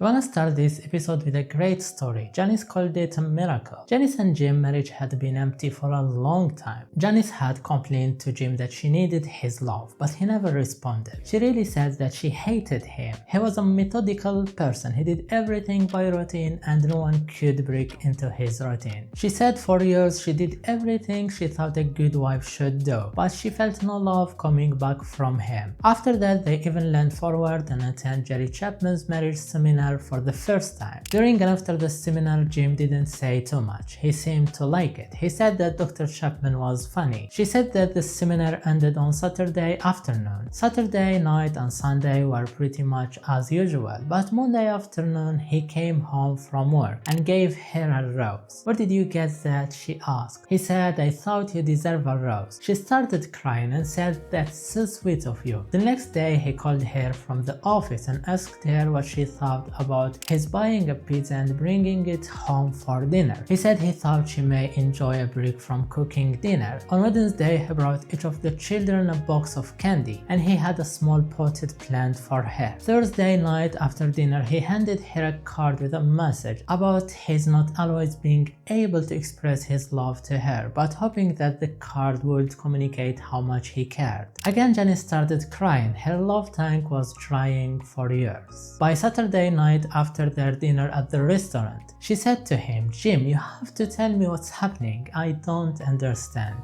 I want to start this episode with a great story. Janice called it a miracle. Janice and Jim marriage had been empty for a long time. Janice had complained to Jim that she needed his love, but he never responded. She really said that she hated him. He was a methodical person. He did everything by routine and no one could break into his routine. She said for years she did everything she thought a good wife should do, but she felt no love coming back from him. After that, they even leaned forward and attended Gary Chapman's marriage seminar for the first time. During and after the seminar, Jim didn't say too much. He seemed to like it. He said that Dr. Chapman was funny. She said that the seminar ended on Saturday afternoon. Saturday night and Sunday were pretty much as usual, but Monday afternoon he came home from work and gave her a rose. "Where did you get that?" she asked. He said, "I thought you deserve a rose." She started crying and said, "That's so sweet of you." The next day he called her from the office and asked her what she thought about his buying a pizza and bringing it home for dinner. He said he thought she may enjoy a break from cooking dinner. On Wednesday he brought each of the children a box of candy and he had a small potted plant for her. Thursday night after dinner he handed her a card with a message about his not always being able to express his love to her, but hoping that the card would communicate how much he cared. Again Janice started crying. Her love tank was drying for years. By Saturday night after their dinner at the restaurant, she said to him, "Jim, you have to tell me what's happening. I don't understand."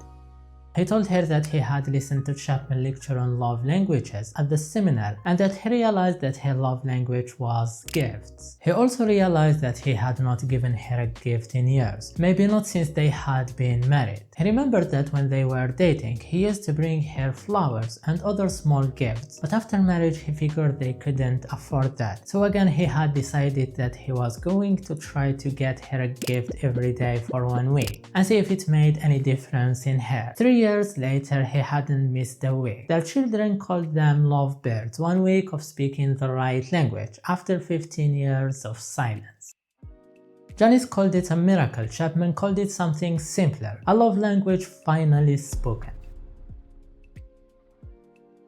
He told her that he had listened to Chapman lecture on love languages at the seminar and that he realized that her love language was gifts. He also realized that he had not given her a gift in years, maybe not since they had been married. He remembered that when they were dating, he used to bring her flowers and other small gifts, but after marriage he figured they couldn't afford that. So again he had decided that he was going to try to get her a gift every day for 1 week and see if it made any difference in her. 3 years later he hadn't missed a week. Their children called them lovebirds, 1 week of speaking the right language after 15 years of silence. Janice called it a miracle. Chapman called it something simpler, a love language finally spoken.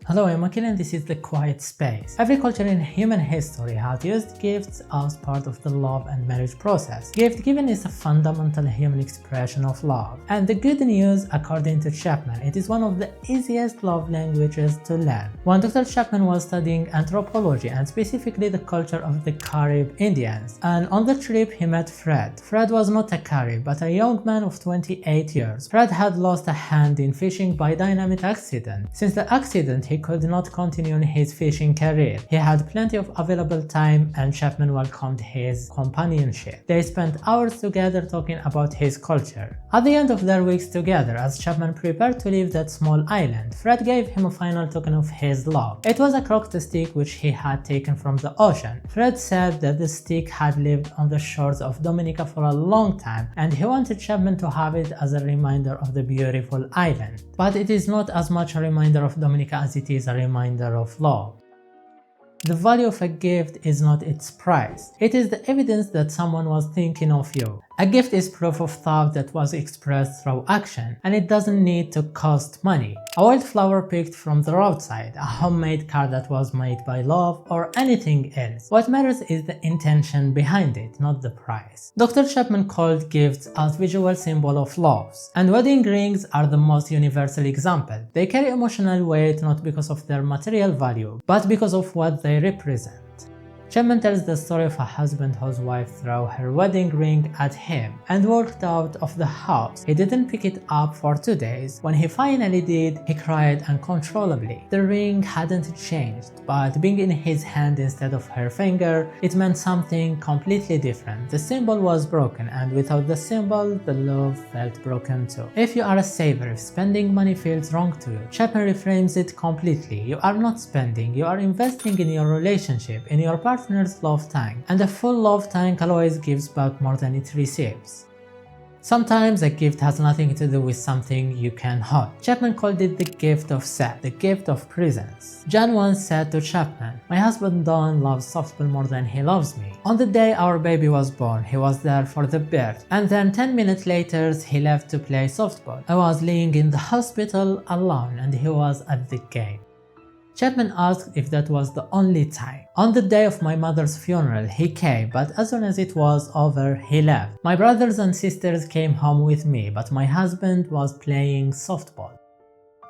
Hello, I'm Akil and this is The Quiet Space. Every culture in human history has used gifts as part of the love and marriage process. Gift giving is a fundamental human expression of love. And the good news, according to Chapman, it is one of the easiest love languages to learn. When Dr. Chapman was studying anthropology and specifically the culture of the Carib Indians, and on the trip he met Fred. Fred was not a Carib, but a young man of 28 years. Fred had lost a hand in fishing by dynamite accident. Since the accident, he could not continue in his fishing career. He had plenty of available time and Chapman welcomed his companionship. They spent hours together talking about his culture. At the end of their weeks together, as Chapman prepared to leave that small island, Fred gave him a final token of his love. It was a crooked stick which he had taken from the ocean. Fred said that the stick had lived on the shores of Dominica for a long time and he wanted Chapman to have it as a reminder of the beautiful island. But it is not as much a reminder of Dominica as it is a reminder of love. The value of a gift is not its price. It is the evidence that someone was thinking of you. A gift is proof of thought that was expressed through action, and it doesn't need to cost money. A wildflower picked from the roadside, a homemade card that was made by love, or anything else. What matters is the intention behind it, not the price. Dr. Chapman called gifts as visual symbol of loves, and wedding rings are the most universal example. They carry emotional weight not because of their material value, but because of what they represent. Chapman tells the story of a husband whose wife threw her wedding ring at him and walked out of the house. He didn't pick it up for 2 days. When he finally did, he cried uncontrollably. The ring hadn't changed, but being in his hand instead of her finger, it meant something completely different. The symbol was broken, and without the symbol, the love felt broken too. If you are a saver, if spending money feels wrong to you, Chapman reframes it completely. You are not spending, you are investing in your relationship, in your partner's love tank, and a full love tank always gives back more than it receives. Sometimes a gift has nothing to do with something you can hold. Chapman called it the gift of sex, the gift of presence. Jan once said to Chapman, "My husband Don loves softball more than he loves me. On the day our baby was born, he was there for the birth, and then 10 minutes later he left to play softball. I was laying in the hospital alone and he was at the game." Chapman asked if that was the only time. On the day of my mother's funeral, he came, but as soon as it was over, he left. My brothers and sisters came home with me, but my husband was playing softball.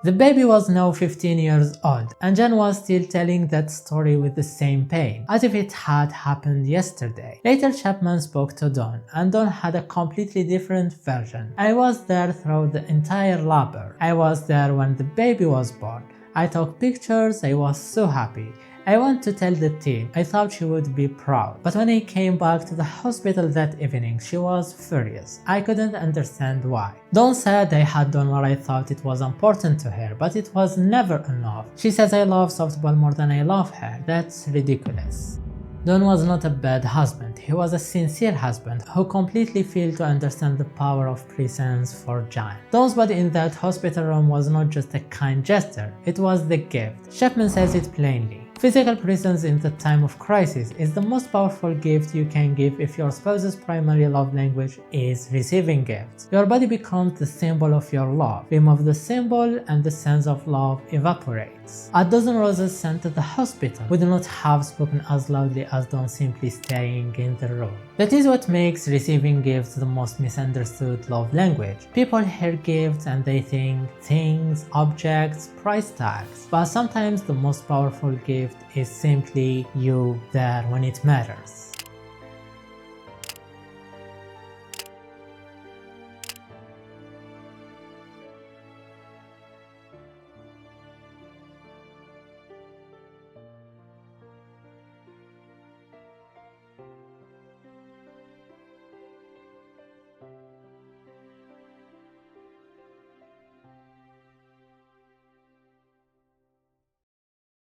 The baby was now 15 years old, and Jan was still telling that story with the same pain, as if it had happened yesterday. Later, Chapman spoke to Dawn, and Dawn had a completely different version. I was there throughout the entire labor. I was there when the baby was born. I took pictures, I was so happy. I went to tell the team, I thought she would be proud. But when I came back to the hospital that evening, she was furious. I couldn't understand why. Dawn said I had done what I thought it was important to her, but it was never enough. She says I love softball more than I love her. That's ridiculous. Don was not a bad husband, he was a sincere husband who completely failed to understand the power of presence for Jan. Don's body in that hospital room was not just a kind gesture, it was the gift. Chapman says it plainly. Physical presence in the time of crisis is the most powerful gift you can give if your spouse's primary love language is receiving gifts. Your body becomes the symbol of your love. Remove the symbol and the sense of love evaporates. A dozen roses sent to the hospital would not have spoken as loudly as Don simply staying in the room. That is what makes receiving gifts the most misunderstood love language. People hear gifts and they think things, objects, price tags. But sometimes the most powerful gift is simply you there when it matters.